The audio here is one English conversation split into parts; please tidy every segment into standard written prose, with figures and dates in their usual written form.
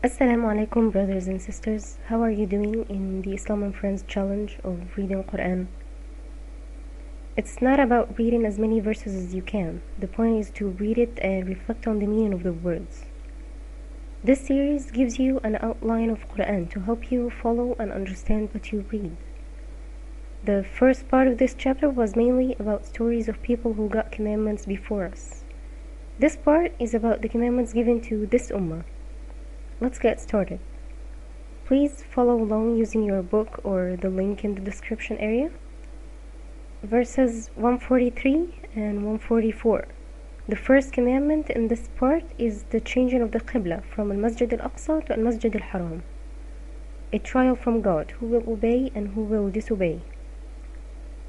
Assalamu alaikum brothers and sisters. How are you doing in the Islam and Friends challenge of reading Qur'an? It's not about reading as many verses as you can. The point is to read it and reflect on the meaning of the words. This series gives you an outline of Qur'an to help you follow and understand what you read. The first part of this chapter was mainly about stories of people who got commandments before us. This part is about the commandments given to this ummah. Let's get started. Please follow along using your book or the link in the description area. Verses 143 and 144. The first commandment in this part is the changing of the Qibla from al-Masjid al-Aqsa to al-Masjid al-Haram. A trial from God, who will obey and who will disobey.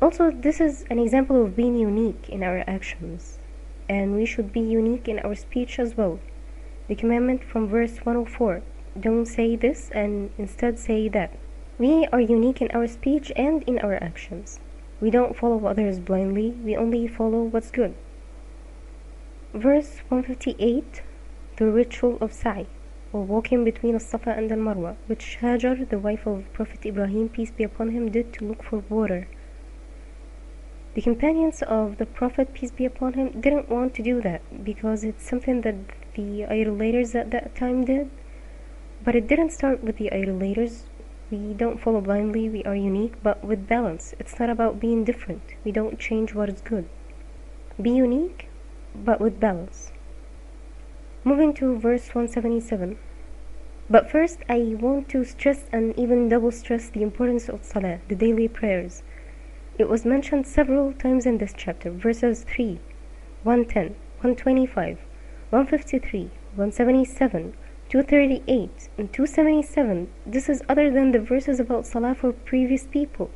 Also, this is an example of being unique in our actions, and we should be unique in our speech as well. The commandment from verse 104, don't say this and instead say that. We are unique in our speech and in our actions. We don't follow others blindly, we only follow what's good. Verse 158, the ritual of Sa'i, or walking between al-Safa and al-Marwa, which Hajar, the wife of Prophet Ibrahim, peace be upon him, did to look for water. The companions of the Prophet, peace be upon him, didn't want to do that because it's something that the idolaters at that time did. But it didn't start with the idolaters. We don't follow blindly, we are unique, but with balance. It's not about being different. We don't change what is good. Be unique, but with balance. Moving to verse 177. But first, I want to stress and even double stress the importance of Salah, the daily prayers. It was mentioned several times in this chapter. Verses 3, 110, 125, 153, 177, 238, and 277. This is other than the verses about Salah for previous people.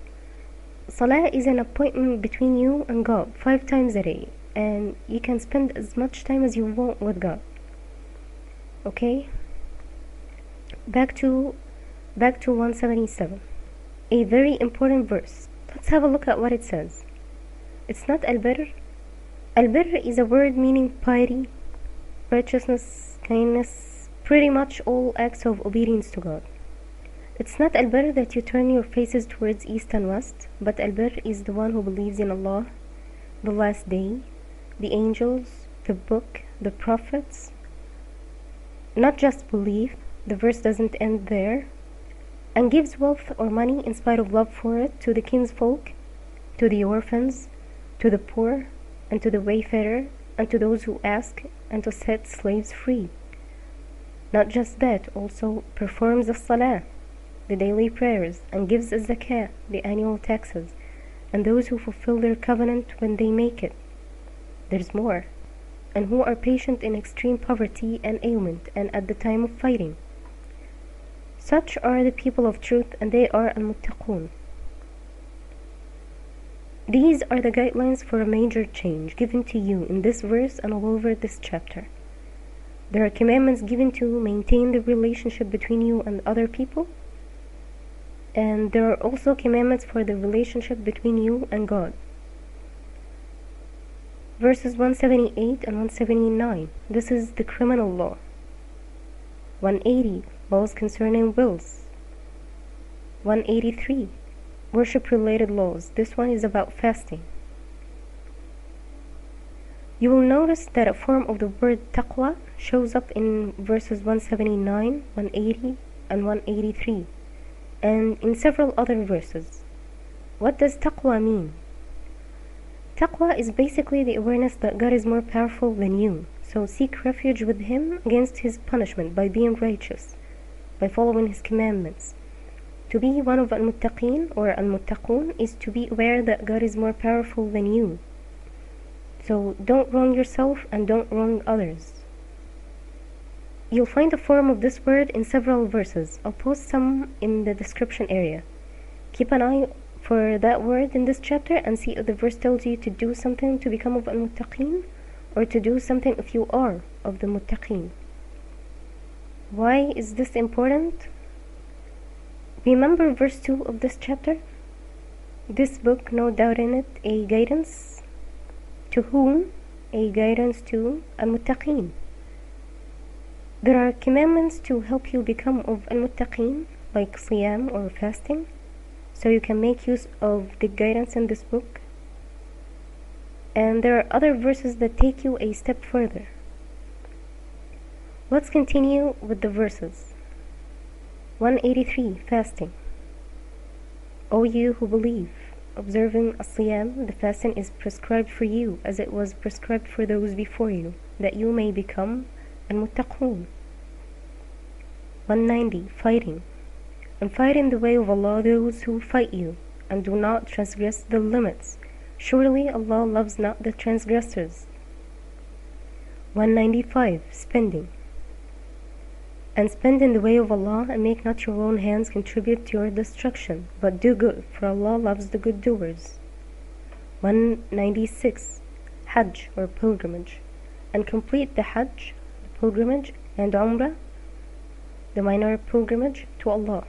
Salah is an appointment between you and God 5 times a day, and you can spend as much time as you want with God. Okay? Back to 177. A very important verse. Let's have a look at what it says. It's not al-birr. Al-birr is a word meaning piety, righteousness, kindness, pretty much all acts of obedience to God. It's not al-birr that you turn your faces towards east and west, but al-birr is the one who believes in Allah, the last day, the angels, the book, the prophets. Not just believe, the verse doesn't end there, and gives wealth or money in spite of love for it to the kinsfolk, to the orphans, to the poor, and to the wayfarer, and to those who ask, and to set slaves free. Not just that, also performs the salah, the daily prayers, and gives a zakah, the annual taxes, and those who fulfill their covenant when they make it. There's more, and who are patient in extreme poverty and ailment, and at the time of fighting. Such are the people of truth, and they are al-muttaqun. These are the guidelines for a major change given to you in this verse and all over this chapter. There are commandments given to maintain the relationship between you and other people, and there are also commandments for the relationship between you and God. Verses 178 and 179. This is the criminal law. 180. Laws concerning wills. 183. Worship-related laws. This one is about fasting. You will notice that a form of the word taqwa shows up in verses 179, 180, and 183, and in several other verses. What does taqwa mean? Taqwa is basically the awareness that God is more powerful than you, so seek refuge with Him against His punishment by being righteous, by following His commandments. To be one of al-muttaqeen or al-muttaqun is to be aware that God is more powerful than you. So don't wrong yourself and don't wrong others. You'll find the form of this word in several verses. I'll post some in the description area. Keep an eye for that word in this chapter and see if the verse tells you to do something to become of al-muttaqeen or to do something if you are of the muttaqeen. Why is this important? Remember verse 2 of this chapter? This book, no doubt in it, a guidance to whom? A guidance to al-muttaqeen. There are commandments to help you become of al-muttaqeen, like siyam or fasting, so you can make use of the guidance in this book. And there are other verses that take you a step further. Let's continue with the verses. 183. Fasting. O you who believe, observing as-siyam, the fasting is prescribed for you as it was prescribed for those before you, that you may become al-muttaqoon. 190. Fighting. And fight in the way of Allah those who fight you, and do not transgress the limits. Surely Allah loves not the transgressors. 195. Spending. And spend in the way of Allah, and make not your own hands contribute to your destruction, but do good, for Allah loves the good doers. 196. Hajj or pilgrimage. And complete the Hajj, the pilgrimage, and Umrah, the minor pilgrimage to Allah.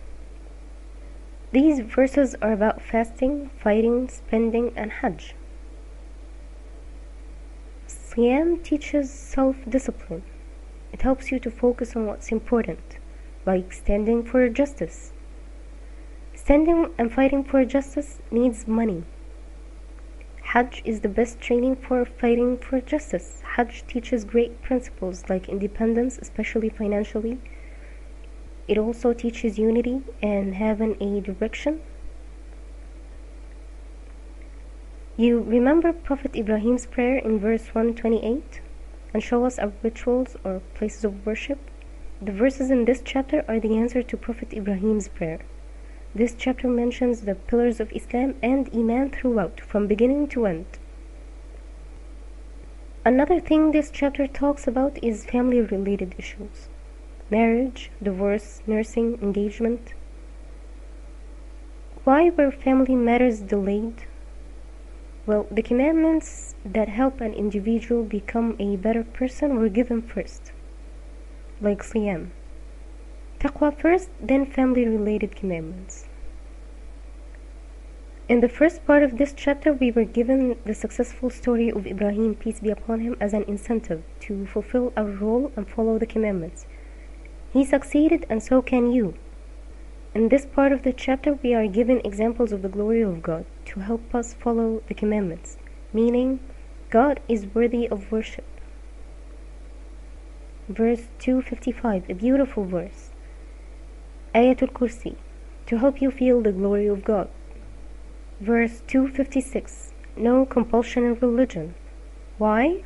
These verses are about fasting, fighting, spending, and Hajj. Siyam teaches self-discipline. It helps you to focus on what's important, like standing for justice. Standing and fighting for justice needs money. Hajj is the best training for fighting for justice. Hajj teaches great principles like independence, especially financially. It also teaches unity and having a direction. You remember Prophet Ibrahim's prayer in verse 128? And show us our rituals or places of worship. The verses in this chapter are the answer to Prophet Ibrahim's prayer. This chapter mentions the pillars of Islam and Iman throughout, from beginning to end. Another thing this chapter talks about is family-related issues. Marriage, divorce, nursing, engagement. Why were family matters delayed? Well, the commandments that help an individual become a better person were given first, like Siyam. Taqwa first, then family-related commandments. In the first part of this chapter, we were given the successful story of Ibrahim, peace be upon him, as an incentive to fulfill our role and follow the commandments. He succeeded, and so can you. In this part of the chapter, we are given examples of the glory of God to help us follow the commandments, meaning God is worthy of worship. Verse 255, a beautiful verse. Ayatul Kursi, to help you feel the glory of God. Verse 256, no compulsion in religion. Why?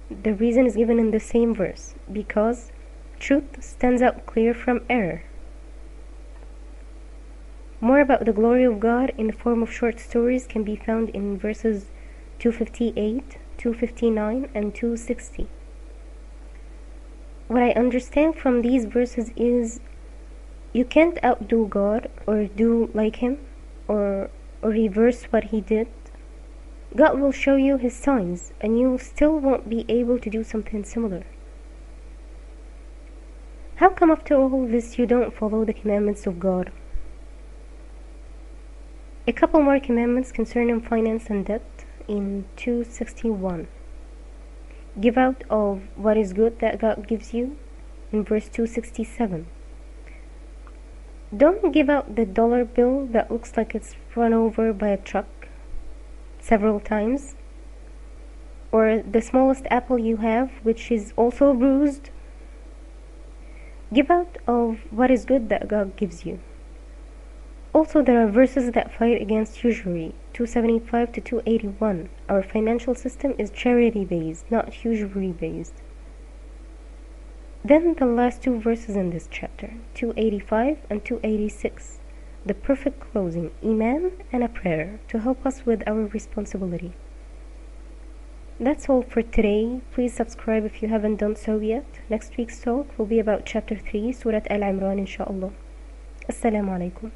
The reason is given in the same verse, because truth stands out clear from error. More about the glory of God in the form of short stories can be found in verses 258, 259, and 260. What I understand from these verses is you can't outdo God or do like Him or reverse what He did. God will show you His signs and you still won't be able to do something similar. How come after all this you don't follow the commandments of God? A couple more commandments concerning finance and debt in 261. Give out of what is good that God gives you in verse 267. Don't give out the dollar bill that looks like it's run over by a truck several times, or the smallest apple you have, which is also bruised. Give out of what is good that God gives you. Also, there are verses that fight against usury, 275 to 281. Our financial system is charity-based, not usury-based. Then the last two verses in this chapter, 285 and 286. The perfect closing, Iman and a prayer to help us with our responsibility. That's all for today. Please subscribe if you haven't done so yet. Next week's talk will be about chapter 3, Surat al-Imran, inshallah. Assalamu alaikum.